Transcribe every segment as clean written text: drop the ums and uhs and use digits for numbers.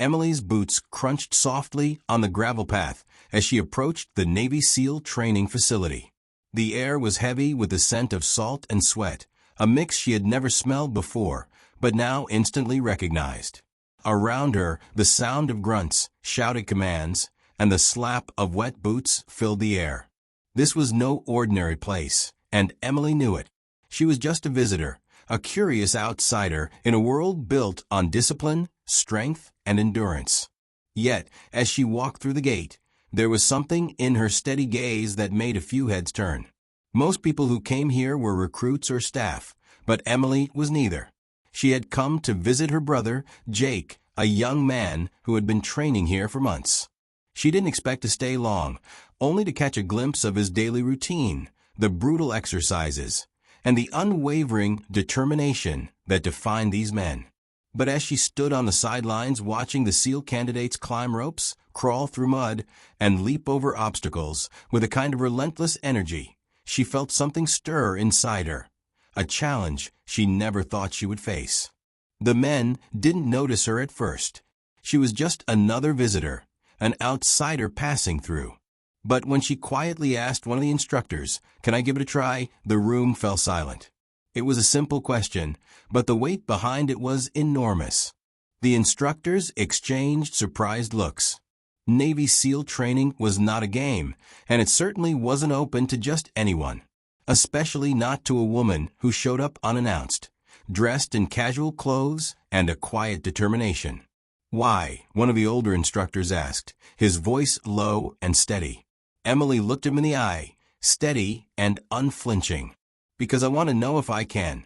Emily's boots crunched softly on the gravel path as she approached the Navy SEAL training facility. The air was heavy with the scent of salt and sweat, a mix she had never smelled before, but now instantly recognized. Around her, the sound of grunts, shouted commands, and the slap of wet boots filled the air. This was no ordinary place, and Emily knew it. She was just a visitor, a curious outsider in a world built on discipline, strength, and endurance. Yet, as she walked through the gate, there was something in her steady gaze that made a few heads turn. Most people who came here were recruits or staff, but Emily was neither. She had come to visit her brother, Jake, a young man who had been training here for months. She didn't expect to stay long, only to catch a glimpse of his daily routine, the brutal exercises, and the unwavering determination that defined these men. But as she stood on the sidelines watching the SEAL candidates climb ropes, crawl through mud, and leap over obstacles with a kind of relentless energy, she felt something stir inside her, a challenge she never thought she would face. The men didn't notice her at first. She was just another visitor, an outsider passing through. But when she quietly asked one of the instructors, "Can I give it a try?" the room fell silent. It was a simple question, but the weight behind it was enormous. The instructors exchanged surprised looks. Navy SEAL training was not a game, and it certainly wasn't open to just anyone, especially not to a woman who showed up unannounced, dressed in casual clothes and a quiet determination. "Why?" one of the older instructors asked, his voice low and steady. Emily looked him in the eye, steady and unflinching. "Because I want to know if I can."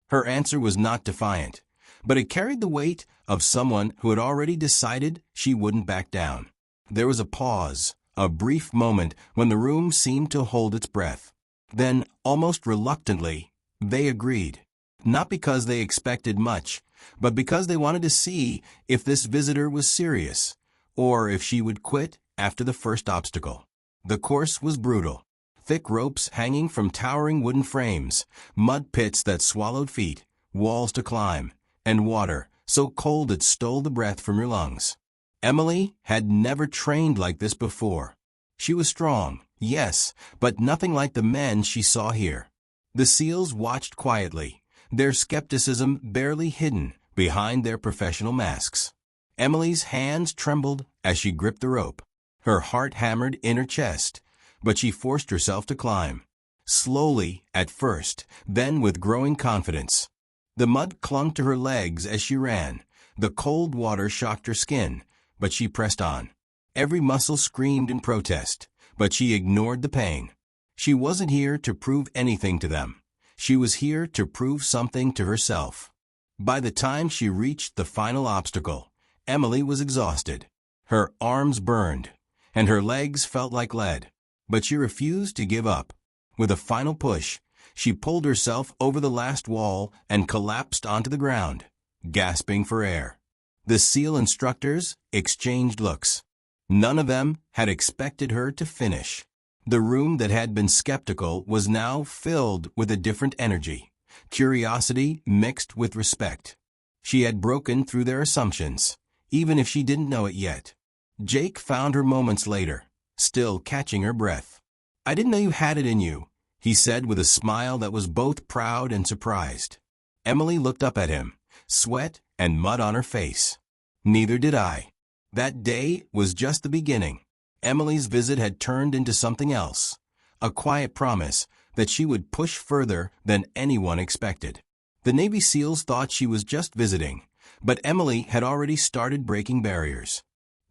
Her answer was not defiant, but it carried the weight of someone who had already decided she wouldn't back down. There was a pause, a brief moment when the room seemed to hold its breath. Then, almost reluctantly, they agreed. Not because they expected much, but because they wanted to see if this visitor was serious, or if she would quit after the first obstacle. The course was brutal. Thick ropes hanging from towering wooden frames, mud pits that swallowed feet, walls to climb, and water so cold it stole the breath from your lungs. Emily had never trained like this before. She was strong, yes, but nothing like the men she saw here. The SEALs watched quietly, their skepticism barely hidden behind their professional masks. Emily's hands trembled as she gripped the rope. Her heart hammered in her chest, but she forced herself to climb. Slowly at first, then with growing confidence. The mud clung to her legs as she ran. The cold water shocked her skin, but she pressed on. Every muscle screamed in protest, but she ignored the pain. She wasn't here to prove anything to them. She was here to prove something to herself. By the time she reached the final obstacle, Emily was exhausted. Her arms burned, and her legs felt like lead. But she refused to give up. With a final push, she pulled herself over the last wall and collapsed onto the ground, gasping for air. The SEAL instructors exchanged looks. None of them had expected her to finish. The room that had been skeptical was now filled with a different energy, curiosity mixed with respect. She had broken through their assumptions, even if she didn't know it yet. Jake found her moments later, still catching her breath. "I didn't know you had it in you," he said with a smile that was both proud and surprised. Emily looked up at him, sweat and mud on her face. "Neither did I." That day was just the beginning. Emily's visit had turned into something else, a quiet promise that she would push further than anyone expected. The Navy SEALs thought she was just visiting, but Emily had already started breaking barriers.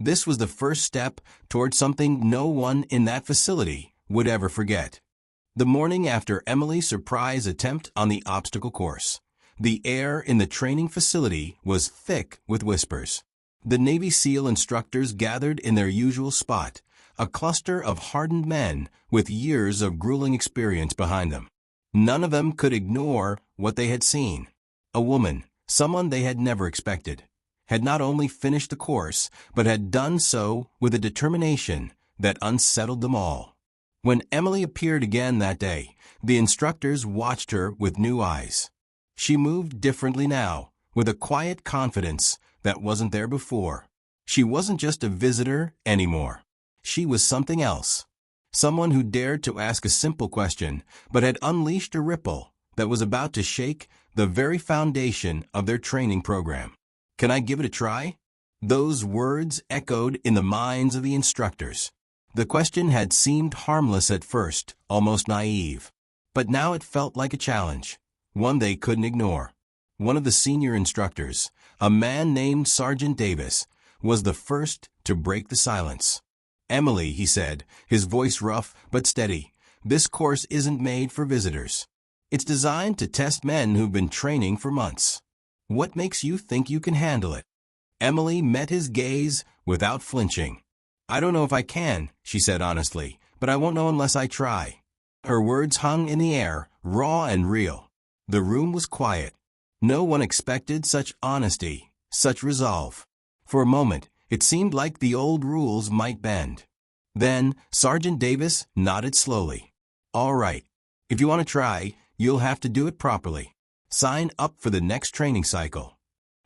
This was the first step toward something no one in that facility would ever forget. The morning after Emily's surprise attempt on the obstacle course, the air in the training facility was thick with whispers. The Navy SEAL instructors gathered in their usual spot, a cluster of hardened men with years of grueling experience behind them. None of them could ignore what they had seen. A woman, someone they had never expected, had not only finished the course, but had done so with a determination that unsettled them all. When Emily appeared again that day, the instructors watched her with new eyes. She moved differently now, with a quiet confidence that wasn't there before. She wasn't just a visitor anymore. She was something else. Someone who dared to ask a simple question, but had unleashed a ripple that was about to shake the very foundation of their training program. "Can I give it a try?" Those words echoed in the minds of the instructors. The question had seemed harmless at first, almost naive. But now it felt like a challenge, one they couldn't ignore. One of the senior instructors, a man named Sergeant Davis, was the first to break the silence. "Emily," he said, his voice rough but steady, "this course isn't made for visitors. It's designed to test men who've been training for months. What makes you think you can handle it?" Emily met his gaze without flinching. "I don't know if I can," she said honestly, "but I won't know unless I try." Her words hung in the air, raw and real. The room was quiet. No one expected such honesty, such resolve. For a moment, it seemed like the old rules might bend. Then, Sergeant Davis nodded slowly. "All right. If you want to try, you'll have to do it properly. Sign up for the next training cycle."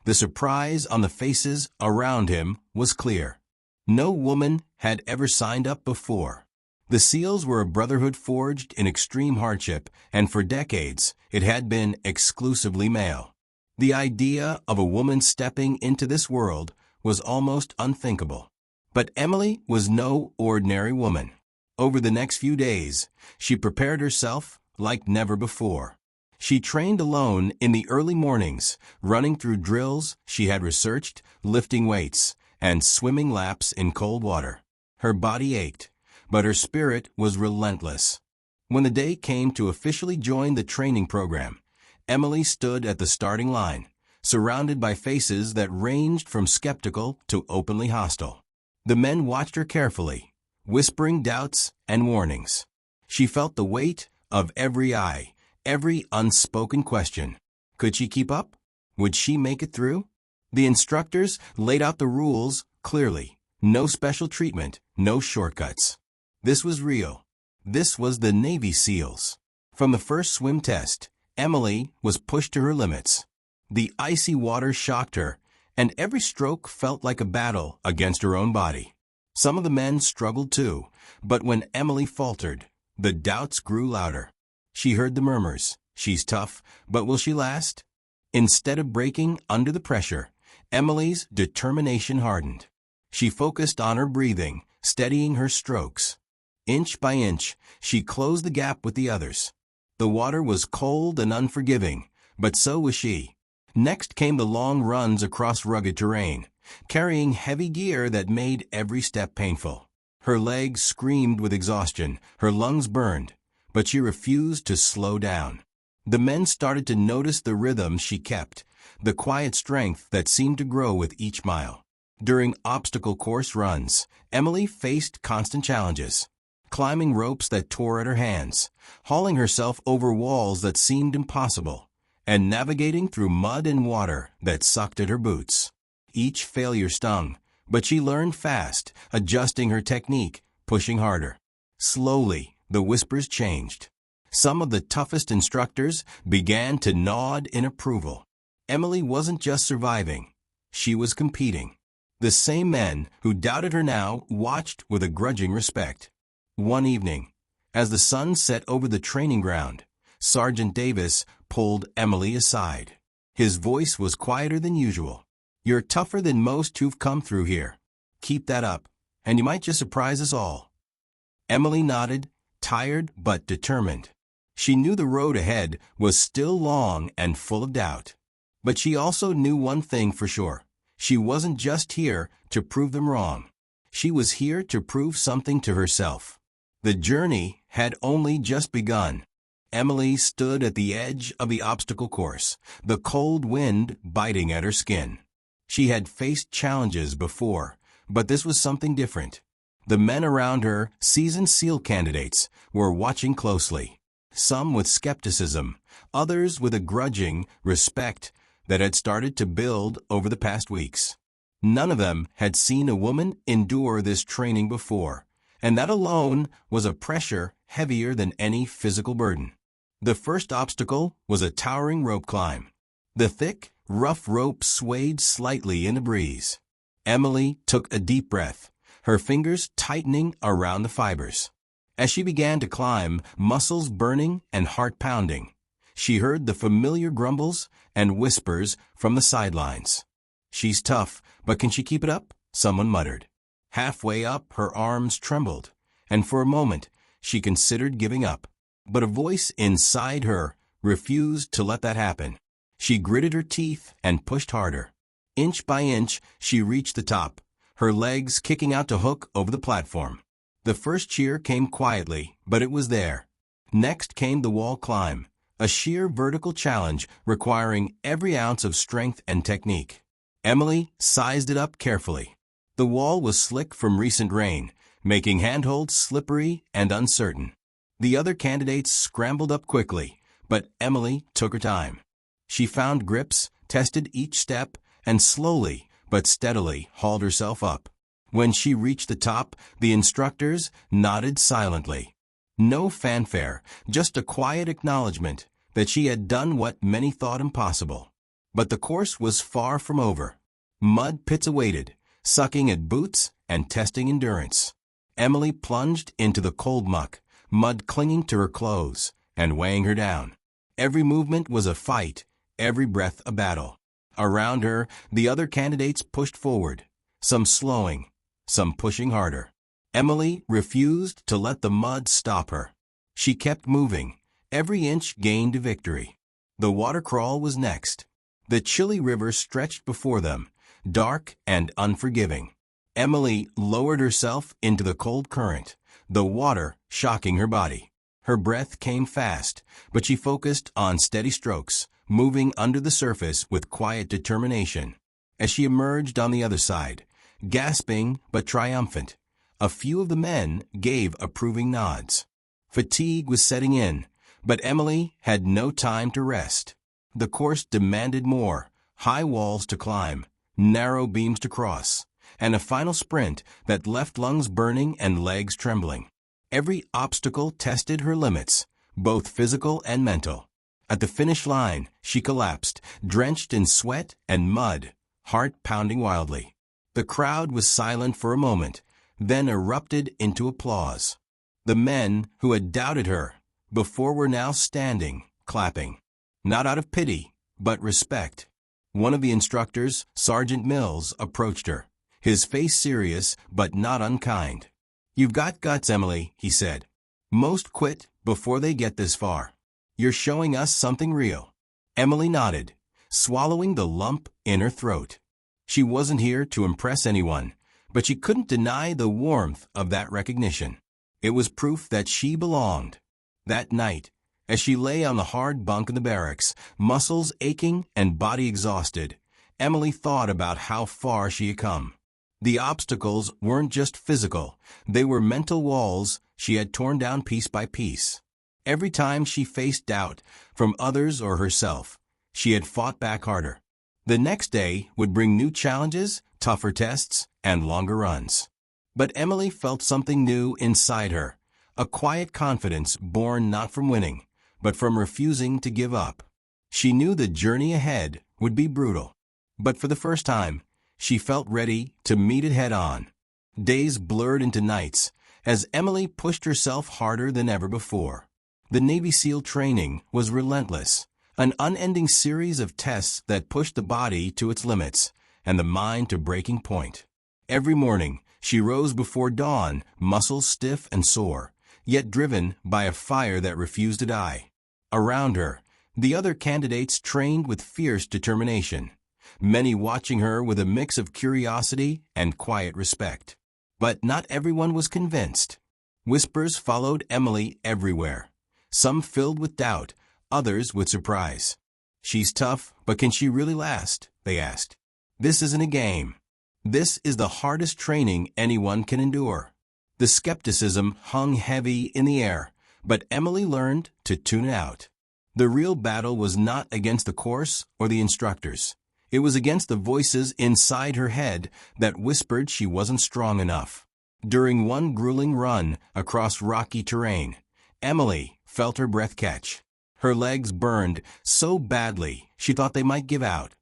The surprise on the faces around him was clear. No woman had ever signed up before. The SEALs were a brotherhood forged in extreme hardship, and for decades, it had been exclusively male. The idea of a woman stepping into this world was almost unthinkable. But Emily was no ordinary woman. Over the next few days, she prepared herself like never before. She trained alone in the early mornings, running through drills she had researched, lifting weights, and swimming laps in cold water. Her body ached, but her spirit was relentless. When the day came to officially join the training program, Emily stood at the starting line, surrounded by faces that ranged from skeptical to openly hostile. The men watched her carefully, whispering doubts and warnings. She felt the weight of every eye, every unspoken question. Could she keep up? Would she make it through? The instructors laid out the rules clearly. No special treatment, no shortcuts. This was real. This was the Navy SEALs. From the first swim test, Emily was pushed to her limits. The icy water shocked her, and every stroke felt like a battle against her own body. Some of the men struggled too, but when Emily faltered, the doubts grew louder. She heard the murmurs, "She's tough, but will she last?" Instead of breaking under the pressure, Emily's determination hardened. She focused on her breathing, steadying her strokes. Inch by inch, she closed the gap with the others. The water was cold and unforgiving, but so was she. Next came the long runs across rugged terrain, carrying heavy gear that made every step painful. Her legs screamed with exhaustion, her lungs burned, but she refused to slow down. The men started to notice the rhythm she kept, the quiet strength that seemed to grow with each mile. During obstacle course runs, Emily faced constant challenges. Climbing ropes that tore at her hands, hauling herself over walls that seemed impossible, and navigating through mud and water that sucked at her boots. Each failure stung, but she learned fast, adjusting her technique, pushing harder. Slowly, the whispers changed. Some of the toughest instructors began to nod in approval. Emily wasn't just surviving, she was competing. The same men who doubted her now watched with a grudging respect. One evening, as the sun set over the training ground, Sergeant Davis pulled Emily aside. His voice was quieter than usual. "You're tougher than most who've come through here. Keep that up, and you might just surprise us all." Emily nodded, tired but determined. She knew the road ahead was still long and full of doubt. But she also knew one thing for sure. She wasn't just here to prove them wrong. She was here to prove something to herself. The journey had only just begun. Emily stood at the edge of the obstacle course, the cold wind biting at her skin. She had faced challenges before, but this was something different. The men around her, seasoned SEAL candidates, were watching closely. Some with skepticism, others with a grudging respect that had started to build over the past weeks. None of them had seen a woman endure this training before, and that alone was a pressure heavier than any physical burden. The first obstacle was a towering rope climb. The thick, rough rope swayed slightly in the breeze. Emily took a deep breath, her fingers tightening around the fibers. As she began to climb, muscles burning and heart pounding, she heard the familiar grumbles and whispers from the sidelines. "She's tough, but can she keep it up?" someone muttered. Halfway up, her arms trembled, and for a moment she considered giving up. But a voice inside her refused to let that happen. She gritted her teeth and pushed harder. Inch by inch, she reached the top, her legs kicking out to hook over the platform. The first cheer came quietly, but it was there. Next came the wall climb, a sheer vertical challenge requiring every ounce of strength and technique. Emily sized it up carefully. The wall was slick from recent rain, making handholds slippery and uncertain. The other candidates scrambled up quickly, but Emily took her time. She found grips, tested each step, and slowly but steadily hauled herself up. When she reached the top, the instructors nodded silently. No fanfare, just a quiet acknowledgement that she had done what many thought impossible. But the course was far from over. Mud pits awaited, sucking at boots and testing endurance. Emily plunged into the cold muck, mud clinging to her clothes and weighing her down. Every movement was a fight, every breath a battle. Around her, the other candidates pushed forward, some slowing, some pushing harder. Emily refused to let the mud stop her. She kept moving. Every inch gained a victory. The water crawl was next. The chilly river stretched before them, dark and unforgiving. Emily lowered herself into the cold current, the water shocking her body. Her breath came fast, but she focused on steady strokes, moving under the surface with quiet determination. As she emerged on the other side, gasping but triumphant, a few of the men gave approving nods. Fatigue was setting in, but Emily had no time to rest. The course demanded more: high walls to climb, narrow beams to cross, and a final sprint that left lungs burning and legs trembling. Every obstacle tested her limits, both physical and mental. At the finish line, she collapsed, drenched in sweat and mud, heart pounding wildly. The crowd was silent for a moment, then erupted into applause. The men who had doubted her before were now standing, clapping. Not out of pity, but respect. One of the instructors, Sergeant Mills, approached her, his face serious but not unkind. "You've got guts, Emily," he said. "Most quit before they get this far. You're showing us something real." Emily nodded, swallowing the lump in her throat. She wasn't here to impress anyone, but she couldn't deny the warmth of that recognition. It was proof that she belonged. That night, as she lay on the hard bunk in the barracks, muscles aching and body exhausted, Emily thought about how far she had come. The obstacles weren't just physical, they were mental walls she had torn down piece by piece. Every time she faced doubt, from others or herself, she had fought back harder. The next day would bring new challenges, tougher tests, and longer runs. But Emily felt something new inside her, a quiet confidence born not from winning, but from refusing to give up. She knew the journey ahead would be brutal, but for the first time, she felt ready to meet it head-on. Days blurred into nights as Emily pushed herself harder than ever before. The Navy SEAL training was relentless, an unending series of tests that pushed the body to its limits and the mind to breaking point. Every morning, she rose before dawn, muscles stiff and sore, yet driven by a fire that refused to die. Around her, the other candidates trained with fierce determination, many watching her with a mix of curiosity and quiet respect. But not everyone was convinced. Whispers followed Emily everywhere, some filled with doubt, others with surprise. "She's tough, but can she really last?" they asked. "This isn't a game. This is the hardest training anyone can endure." The skepticism hung heavy in the air, but Emily learned to tune it out. The real battle was not against the course or the instructors. It was against the voices inside her head that whispered she wasn't strong enough. During one grueling run across rocky terrain, Emily felt her breath catch. Her legs burned so badly she thought they might give out.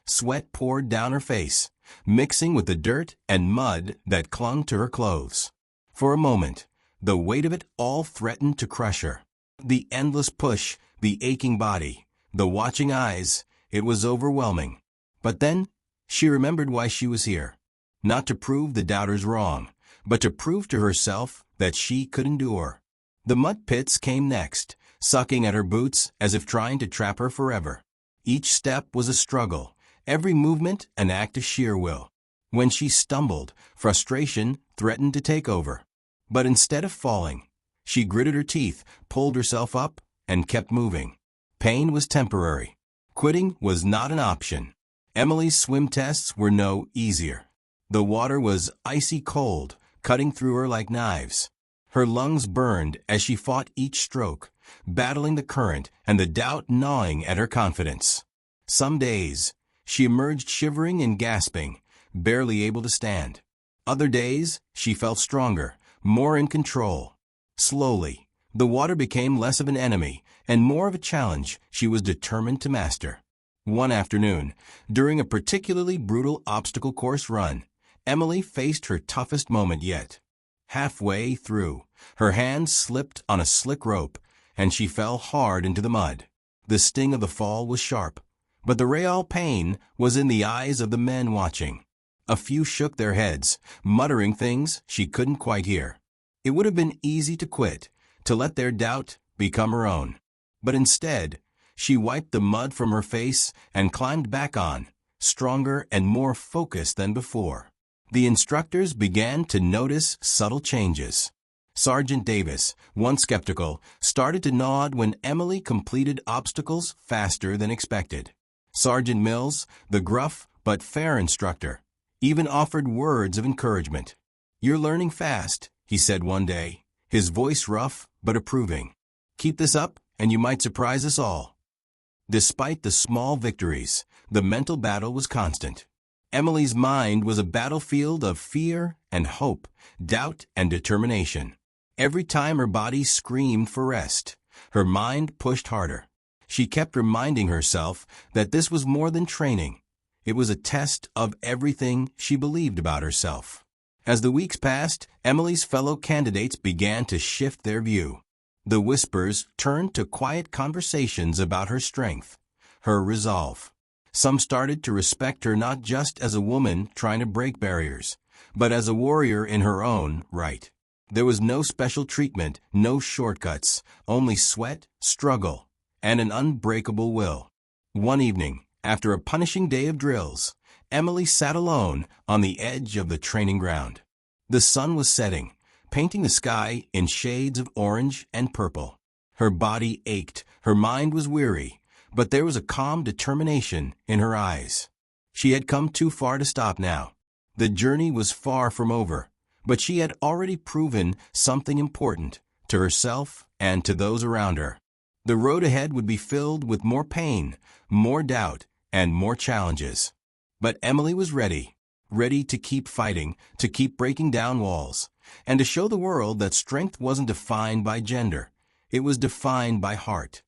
Sweat poured down her face, mixing with the dirt and mud that clung to her clothes. For a moment, the weight of it all threatened to crush her. The endless push, the aching body, the watching eyes, it was overwhelming. But then, she remembered why she was here. Not to prove the doubters wrong, but to prove to herself that she could endure. The mud pits came next, sucking at her boots as if trying to trap her forever. Each step was a struggle, every movement an act of sheer will. When she stumbled, frustration threatened to take over. But instead of falling, she gritted her teeth, pulled herself up, and kept moving. Pain was temporary. Quitting was not an option. Emily's swim tests were no easier. The water was icy cold, cutting through her like knives. Her lungs burned as she fought each stroke, battling the current and the doubt gnawing at her confidence. Some days, she emerged shivering and gasping, barely able to stand. Other days, she felt stronger, more in control. Slowly, the water became less of an enemy and more of a challenge she was determined to master. One afternoon, during a particularly brutal obstacle course run, Emily faced her toughest moment yet. Halfway through, her hand slipped on a slick rope, and she fell hard into the mud. The sting of the fall was sharp, but the real pain was in the eyes of the men watching. A few shook their heads, muttering things she couldn't quite hear. It would have been easy to quit, to let their doubt become her own. But instead, she wiped the mud from her face and climbed back on, stronger and more focused than before. The instructors began to notice subtle changes. Sergeant Davis, once skeptical, started to nod when Emily completed obstacles faster than expected. Sergeant Mills, the gruff but fair instructor, even offered words of encouragement. "You're learning fast," he said one day, his voice rough but approving. "Keep this up, and you might surprise us all." Despite the small victories, the mental battle was constant. Emily's mind was a battlefield of fear and hope, doubt and determination. Every time her body screamed for rest, her mind pushed harder. She kept reminding herself that this was more than training. It was a test of everything she believed about herself. As the weeks passed, Emily's fellow candidates began to shift their view. The whispers turned to quiet conversations about her strength, her resolve. Some started to respect her not just as a woman trying to break barriers, but as a warrior in her own right. There was no special treatment, no shortcuts, only sweat, struggle, and an unbreakable will. One evening, after a punishing day of drills, Emily sat alone on the edge of the training ground. The sun was setting, painting the sky in shades of orange and purple. Her body ached, her mind was weary, but there was a calm determination in her eyes. She had come too far to stop now. The journey was far from over, but she had already proven something important to herself and to those around her. The road ahead would be filled with more pain, more doubt, and more challenges. But Emily was ready to keep fighting, to keep breaking down walls, and to show the world that strength wasn't defined by gender. It was defined by heart.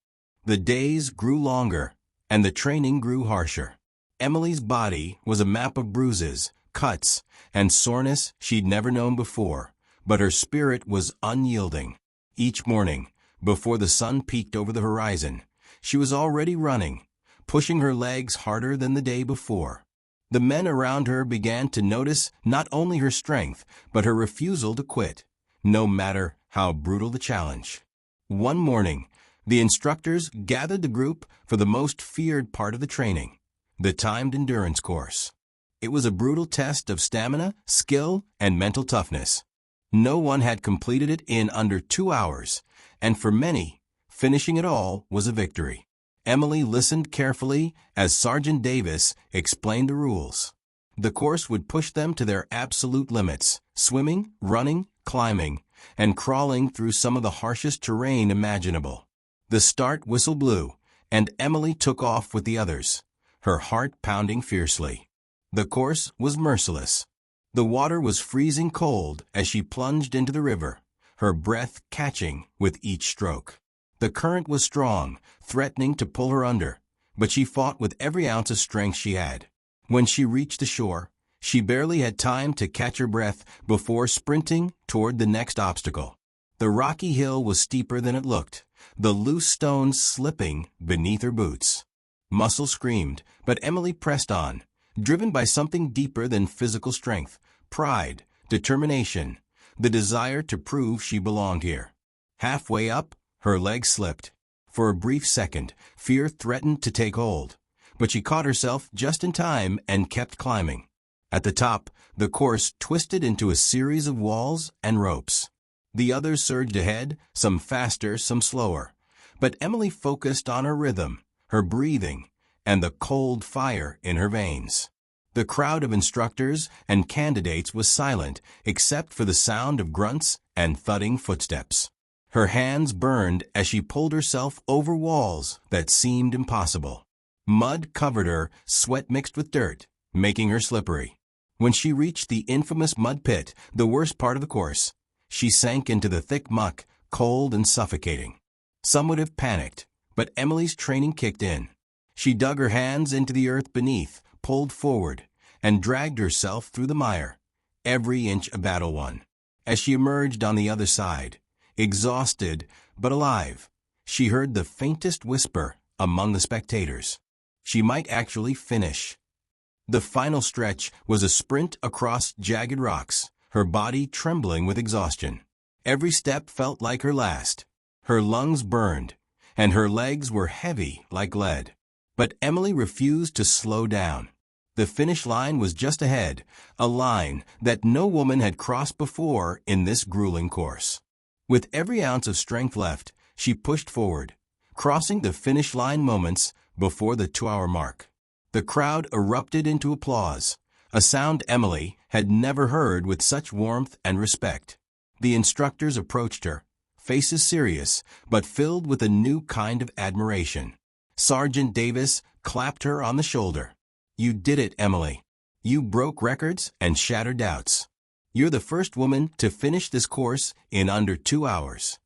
The days grew longer, and the training grew harsher. Emily's body was a map of bruises, cuts, and soreness she'd never known before, but her spirit was unyielding. Each morning, before the sun peeked over the horizon, she was already running, pushing her legs harder than the day before. The men around her began to notice not only her strength, but her refusal to quit, no matter how brutal the challenge. One morning, the instructors gathered the group for the most feared part of the training, the timed endurance course. It was a brutal test of stamina, skill, and mental toughness. No one had completed it in under 2 hours, and for many, finishing it all was a victory. Emily listened carefully as Sergeant Davis explained the rules. The course would push them to their absolute limits, swimming, running, climbing, and crawling through some of the harshest terrain imaginable. The start whistle blew, and Emily took off with the others, her heart pounding fiercely. The course was merciless. The water was freezing cold as she plunged into the river, her breath catching with each stroke. The current was strong, threatening to pull her under, but she fought with every ounce of strength she had. When she reached the shore, she barely had time to catch her breath before sprinting toward the next obstacle. The rocky hill was steeper than it looked, the loose stones slipping beneath her boots. Muscle screamed, but Emily pressed on, driven by something deeper than physical strength, pride, determination, the desire to prove she belonged here. Halfway up, her legs slipped. For a brief second, fear threatened to take hold, but she caught herself just in time and kept climbing. At the top, the course twisted into a series of walls and ropes. The others surged ahead, some faster, some slower. But Emily focused on her rhythm, her breathing, and the cold fire in her veins. The crowd of instructors and candidates was silent except for the sound of grunts and thudding footsteps. Her hands burned as she pulled herself over walls that seemed impossible. Mud covered her, sweat mixed with dirt, making her slippery. When she reached the infamous mud pit, the worst part of the course, she sank into the thick muck, cold and suffocating. Some would have panicked, but Emily's training kicked in. She dug her hands into the earth beneath, pulled forward, and dragged herself through the mire, every inch a battle won. As she emerged on the other side, exhausted but alive, she heard the faintest whisper among the spectators. She might actually finish. The final stretch was a sprint across jagged rocks, her body trembling with exhaustion. Every step felt like her last. Her lungs burned, and her legs were heavy like lead. But Emily refused to slow down. The finish line was just ahead, a line that no woman had crossed before in this grueling course. With every ounce of strength left, she pushed forward, crossing the finish line moments before the 2-hour mark. The crowd erupted into applause, a sound Emily had never heard with such warmth and respect. The instructors approached her, faces serious, but filled with a new kind of admiration. Sergeant Davis clapped her on the shoulder. "You did it, Emily. You broke records and shattered doubts. You're the first woman to finish this course in under 2 hours."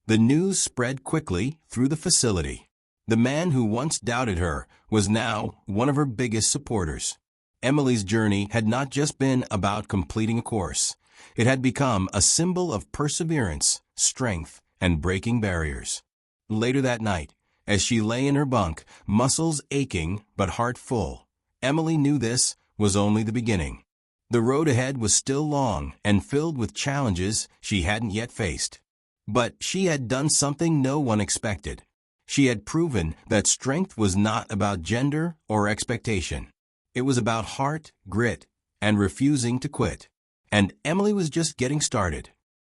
The news spread quickly through the facility. The man who once doubted her was now one of her biggest supporters. Emily's journey had not just been about completing a course. It had become a symbol of perseverance, strength, and breaking barriers. Later that night, as she lay in her bunk, muscles aching but heart full, Emily knew this was only the beginning. The road ahead was still long and filled with challenges she hadn't yet faced. But she had done something no one expected. She had proven that strength was not about gender or expectation. It was about heart, grit, and refusing to quit. And Emily was just getting started.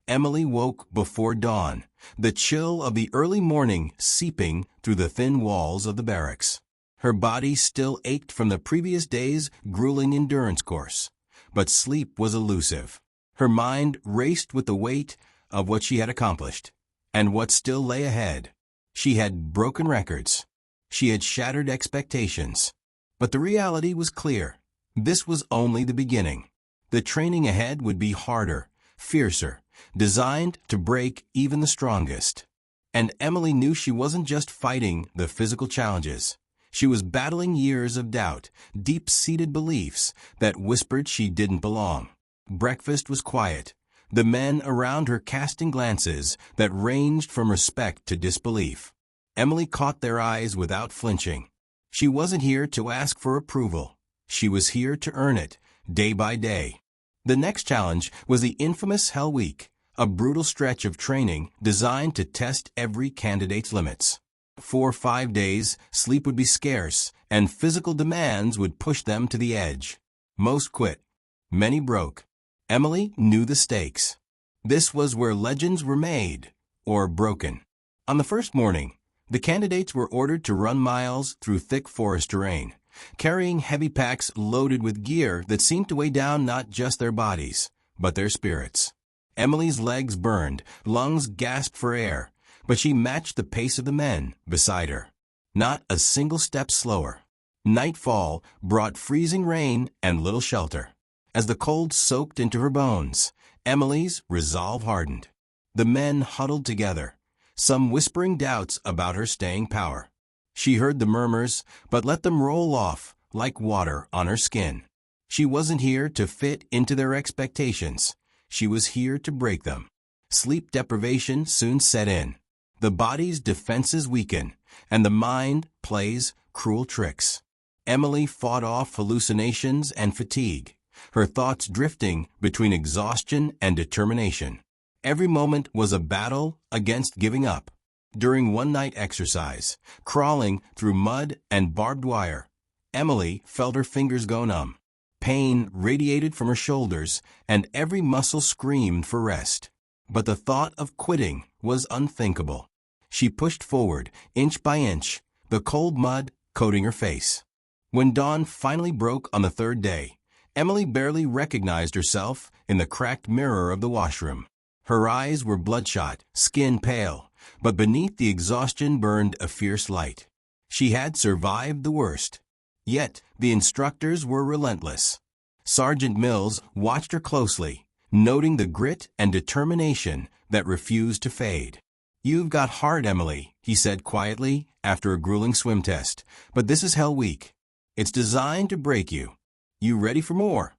Emily woke before dawn, the chill of the early morning seeping through the thin walls of the barracks. Her body still ached from the previous day's grueling endurance course, but sleep was elusive. Her mind raced with the weight of what she had accomplished and what still lay ahead. She had broken records. She had shattered expectations. But the reality was clear. This was only the beginning. The training ahead would be harder, fiercer, designed to break even the strongest. And Emily knew she wasn't just fighting the physical challenges. She was battling years of doubt, deep-seated beliefs that whispered she didn't belong. Breakfast was quiet, the men around her casting glances that ranged from respect to disbelief. Emily caught their eyes without flinching. She wasn't here to ask for approval. She was here to earn it, day by day. The next challenge was the infamous Hell Week, a brutal stretch of training designed to test every candidate's limits. For 5 days, sleep would be scarce, and physical demands would push them to the edge. Most quit. Many broke. Emily knew the stakes. This was where legends were made, or broken. On the first morning, the candidates were ordered to run miles through thick forest terrain, carrying heavy packs loaded with gear that seemed to weigh down not just their bodies, but their spirits. Emily's legs burned, lungs gasped for air, but she matched the pace of the men beside her. Not a single step slower. Nightfall brought freezing rain and little shelter. As the cold soaked into her bones, Emily's resolve hardened. The men huddled together, some whispering doubts about her staying power. She heard the murmurs, but let them roll off like water on her skin. She wasn't here to fit into their expectations. She was here to break them. Sleep deprivation soon set in. The body's defenses weaken, and the mind plays cruel tricks. Emily fought off hallucinations and fatigue, her thoughts drifting between exhaustion and determination. Every moment was a battle against giving up. During one-night exercise, crawling through mud and barbed wire, Emily felt her fingers go numb. Pain radiated from her shoulders, and every muscle screamed for rest. But the thought of quitting was unthinkable. She pushed forward, inch by inch, the cold mud coating her face. When dawn finally broke on the third day, Emily barely recognized herself in the cracked mirror of the washroom. Her eyes were bloodshot, skin pale, but beneath the exhaustion burned a fierce light. She had survived the worst. Yet the instructors were relentless. Sergeant Mills watched her closely, noting the grit and determination that refused to fade. "You've got heart, Emily," he said quietly after a grueling swim test, "but this is Hell Week. It's designed to break you. You ready for more?"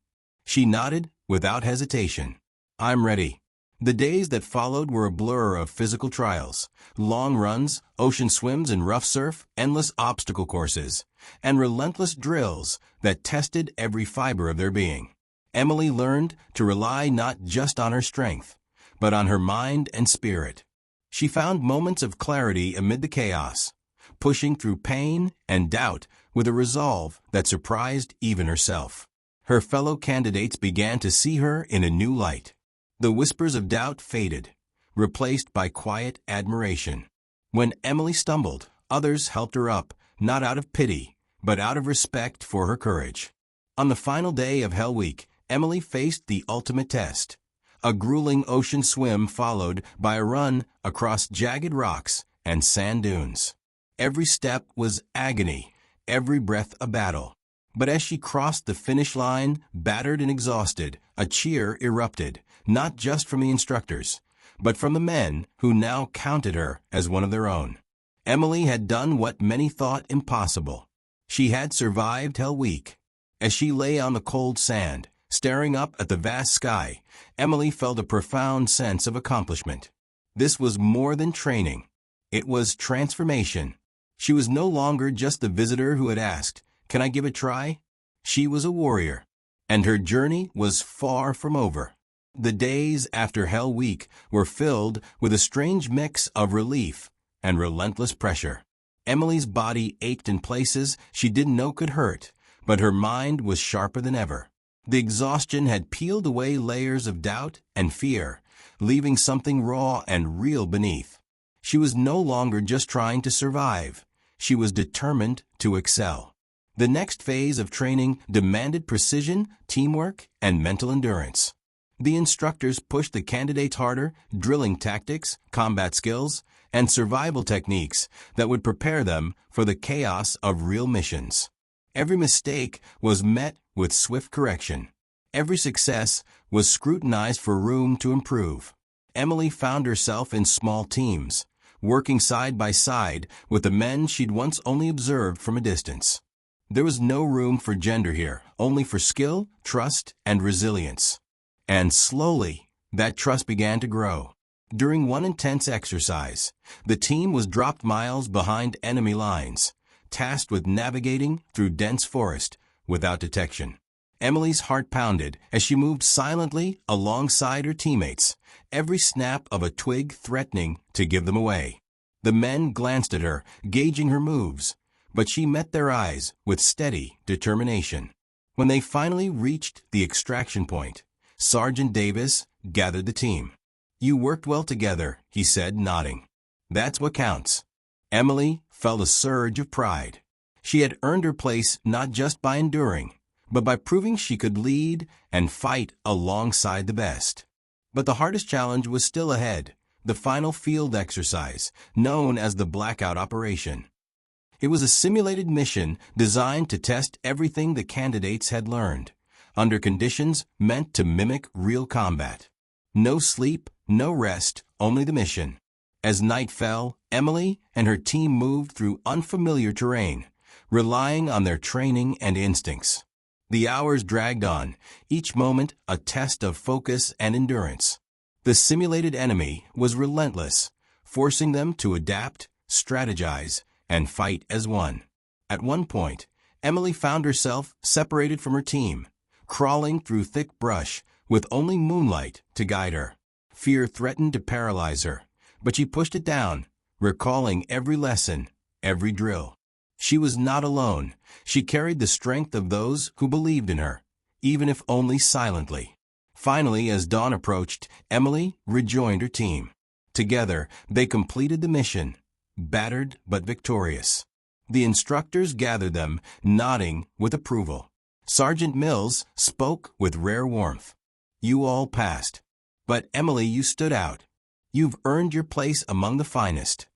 She nodded without hesitation. "I'm ready." The days that followed were a blur of physical trials, long runs, ocean swims and rough surf, endless obstacle courses, and relentless drills that tested every fiber of their being. Emily learned to rely not just on her strength, but on her mind and spirit. She found moments of clarity amid the chaos, pushing through pain and doubt with a resolve that surprised even herself. Her fellow candidates began to see her in a new light. The whispers of doubt faded, replaced by quiet admiration. When Emily stumbled, others helped her up, not out of pity, but out of respect for her courage. On the final day of Hell Week, Emily faced the ultimate test. A grueling ocean swim followed by a run across jagged rocks and sand dunes. Every step was agony, every breath a battle. But as she crossed the finish line, battered and exhausted, a cheer erupted, not just from the instructors, but from the men who now counted her as one of their own. Emily had done what many thought impossible. She had survived Hell Week. As she lay on the cold sand, staring up at the vast sky, Emily felt a profound sense of accomplishment. This was more than training. It was transformation. She was no longer just the visitor who had asked, "Can I give it a try?" She was a warrior, and her journey was far from over. The days after Hell Week were filled with a strange mix of relief and relentless pressure. Emily's body ached in places she didn't know could hurt, but her mind was sharper than ever. The exhaustion had peeled away layers of doubt and fear, leaving something raw and real beneath. She was no longer just trying to survive. She was determined to excel. The next phase of training demanded precision, teamwork, and mental endurance. The instructors pushed the candidates harder, drilling tactics, combat skills, and survival techniques that would prepare them for the chaos of real missions. Every mistake was met with swift correction. Every success was scrutinized for room to improve. Emily found herself in small teams, working side by side with the men she'd once only observed from a distance. There was no room for gender here, only for skill, trust, and resilience. And slowly, that trust began to grow. During one intense exercise, the team was dropped miles behind enemy lines, tasked with navigating through dense forest without detection. Emily's heart pounded as she moved silently alongside her teammates, every snap of a twig threatening to give them away. The men glanced at her, gauging her moves, but she met their eyes with steady determination. When they finally reached the extraction point, Sergeant Davis gathered the team. "You worked well together," he said, nodding. "That's what counts." Emily felt a surge of pride. She had earned her place not just by enduring, but by proving she could lead and fight alongside the best. But the hardest challenge was still ahead, the final field exercise, known as the Blackout Operation. It was a simulated mission designed to test everything the candidates had learned, under conditions meant to mimic real combat. No sleep, no rest, only the mission. As night fell, Emily and her team moved through unfamiliar terrain, relying on their training and instincts. The hours dragged on, each moment a test of focus and endurance. The simulated enemy was relentless, forcing them to adapt, strategize, and fight as one. At one point, Emily found herself separated from her team, crawling through thick brush with only moonlight to guide her. Fear threatened to paralyze her, but she pushed it down, recalling every lesson, every drill. She was not alone. She carried the strength of those who believed in her, even if only silently. Finally, as dawn approached, Emily rejoined her team. Together, they completed the mission, battered but victorious. The instructors gathered them, nodding with approval. Sergeant Mills spoke with rare warmth. "You all passed. But Emily, you stood out. You've earned your place among the finest."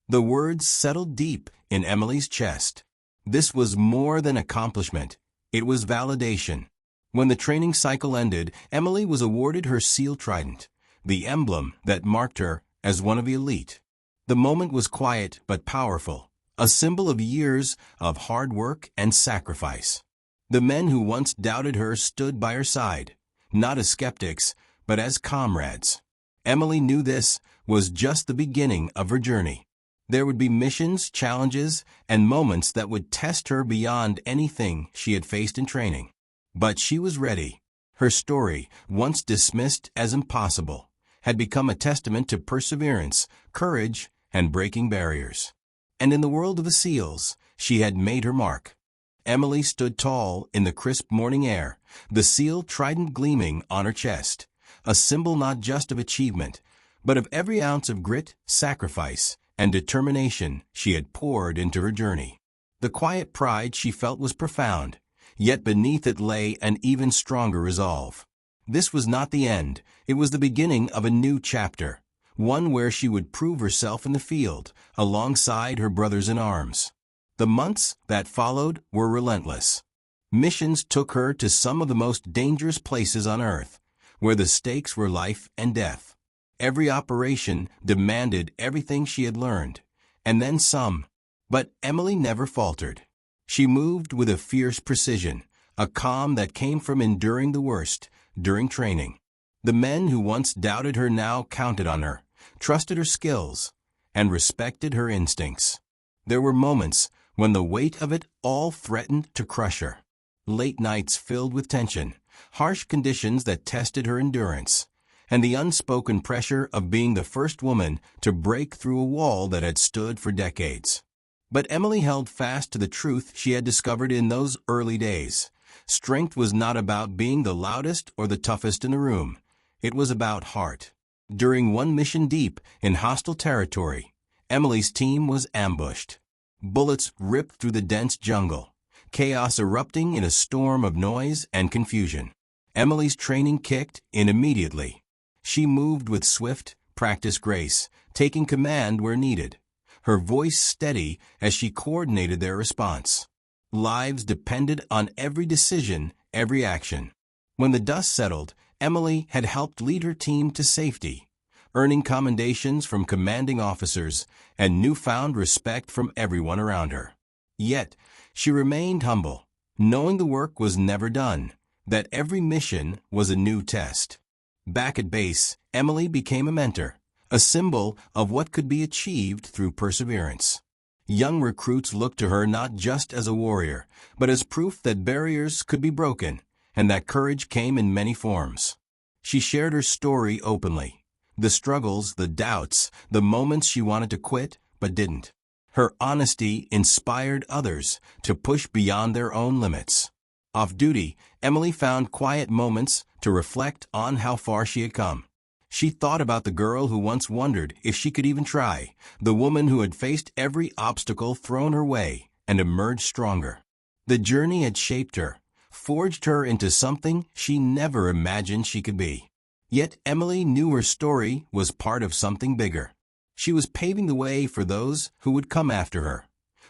The words settled deep in Emily's chest. This was more than accomplishment. It was validation. When the training cycle ended, Emily was awarded her SEAL Trident, the emblem that marked her as one of the elite. The moment was quiet but powerful, a symbol of years of hard work and sacrifice. The men who once doubted her stood by her side, not as skeptics, but as comrades. Emily knew this was just the beginning of her journey. There would be missions, challenges, and moments that would test her beyond anything she had faced in training. But she was ready. Her story, once dismissed as impossible, had become a testament to perseverance, courage, and breaking barriers. And in the world of the SEALs, she had made her mark. Emily stood tall in the crisp morning air, the SEAL Trident gleaming on her chest, a symbol not just of achievement, but of every ounce of grit, sacrifice, and determination she had poured into her journey. The quiet pride she felt was profound, yet beneath it lay an even stronger resolve. This was not the end, it was the beginning of a new chapter, one where she would prove herself in the field, alongside her brothers in arms. The months that followed were relentless. Missions took her to some of the most dangerous places on Earth, where the stakes were life and death. Every operation demanded everything she had learned, and then some. But Emily never faltered. She moved with a fierce precision, a calm that came from enduring the worst during training. The men who once doubted her now counted on her, trusted her skills, and respected her instincts. There were moments when the weight of it all threatened to crush her. Late nights filled with tension, harsh conditions that tested her endurance, and the unspoken pressure of being the first woman to break through a wall that had stood for decades. But Emily held fast to the truth she had discovered in those early days. Strength was not about being the loudest or the toughest in the room. It was about heart. During one mission deep in hostile territory, Emily's team was ambushed. Bullets ripped through the dense jungle, chaos erupting in a storm of noise and confusion. Emily's training kicked in immediately. She moved with swift, practiced grace, taking command where needed, her voice steady as she coordinated their response. Lives depended on every decision, every action. When the dust settled, Emily had helped lead her team to safety, earning commendations from commanding officers and newfound respect from everyone around her. Yet, she remained humble, knowing the work was never done, that every mission was a new test. Back at base, Emily became a mentor, a symbol of what could be achieved through perseverance. Young recruits looked to her not just as a warrior, but as proof that barriers could be broken and that courage came in many forms. She shared her story openly, the struggles, the doubts, the moments she wanted to quit but didn't. Her honesty inspired others to push beyond their own limits. Off duty, Emily found quiet moments to reflect on how far she had come. She thought about the girl who once wondered if she could even try, the woman who had faced every obstacle thrown her way and emerged stronger. The journey had shaped her, forged her into something she never imagined she could be. Yet Emily knew her story was part of something bigger. She was paving the way for those who would come after her,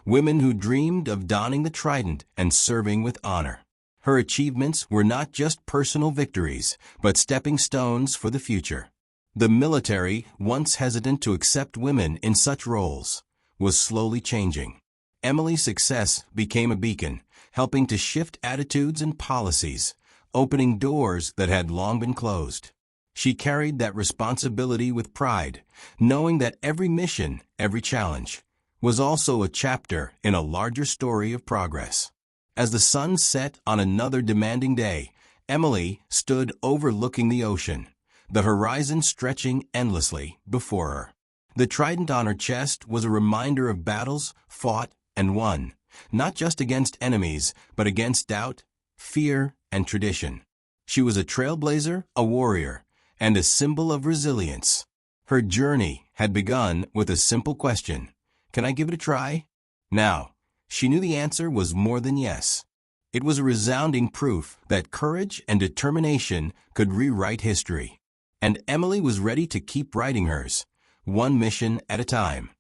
women who dreamed of donning the trident and serving with honor. Her achievements were not just personal victories, but stepping stones for the future. The military, once hesitant to accept women in such roles, was slowly changing. Emily's success became a beacon, helping to shift attitudes and policies, opening doors that had long been closed. She carried that responsibility with pride, knowing that every mission, every challenge, was also a chapter in a larger story of progress. As the sun set on another demanding day, Emily stood overlooking the ocean, the horizon stretching endlessly before her. The trident on her chest was a reminder of battles fought and won, not just against enemies, but against doubt, fear, and tradition. She was a trailblazer, a warrior, and a symbol of resilience. Her journey had begun with a simple question: can I give it a try? Now, she knew the answer was more than yes. It was a resounding proof that courage and determination could rewrite history. And Emily was ready to keep writing hers, one mission at a time.